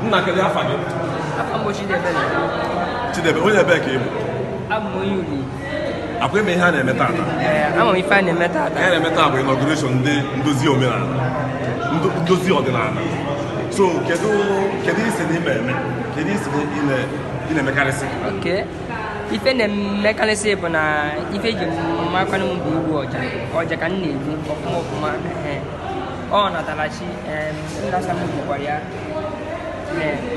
nna kedu afa gị Chidebe onye ebe ka ị bụ akwa ime ihe a na-eme tata ihe na-eme taa bụ inauguration ndị ndozi omenala ndozi ọdịnala so kedu isi n'ime eme kedu isi ị na-emekarịsị ife na-emekarịsị bụ na ife ji makwanụ m bụ igbu ọja ka m na-egbu ọfụma ọ natarachi ndasa m gbukwara ya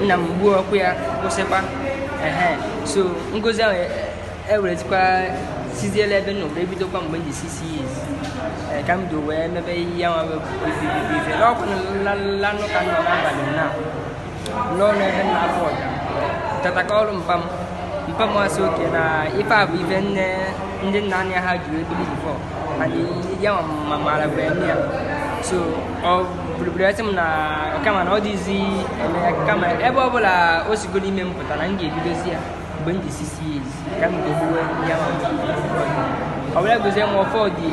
nna m gbuo ọkụ ya kwụsịkwa so ngozi ahụ eweretikwa siziela ebe n'obodo ebidokwa mgbe m ji 6 years ka m do wee mebe ihe ya nwa ife n'ọkụ lanụ ka m nọ n'abalị na n'ọnụ ebe nna afọ ọja tataka ọrụ mpa m asị oke na ife a bụ ife ndị nna anya ha juru ebili bifọ mana ya nwa mara bụ eme ya so ọ bụrụbụrụ esi m na kama na ọ dịzi eme ya kama ebe ọ bụla o sigoro ime m pụtara m ga-ebidozi ya mgbe m ji 6 years ka m ga-egbuwe ya ọ bụla gozie m ọfọ dị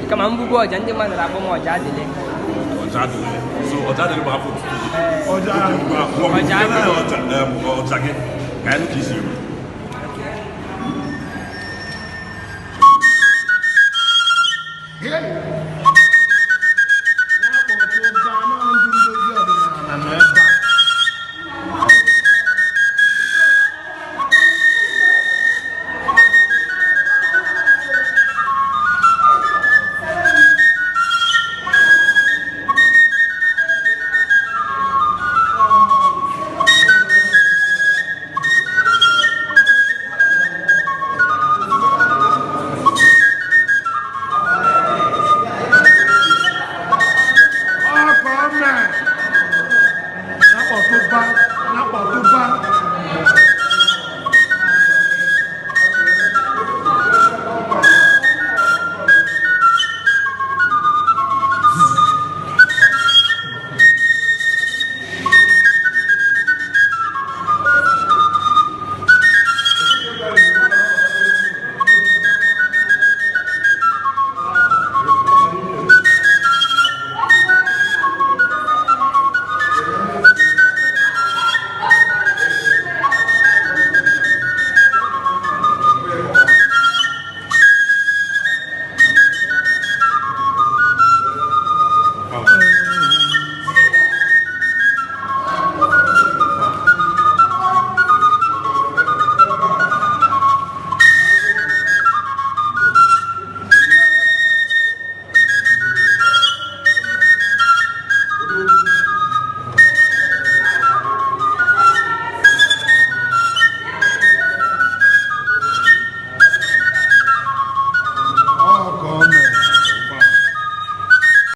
kama mbugo ọja ndị mmadụ na-akpọ m ọja adịle ọja adịle bụ afọ ọja gị ka anyị ka isi Hey!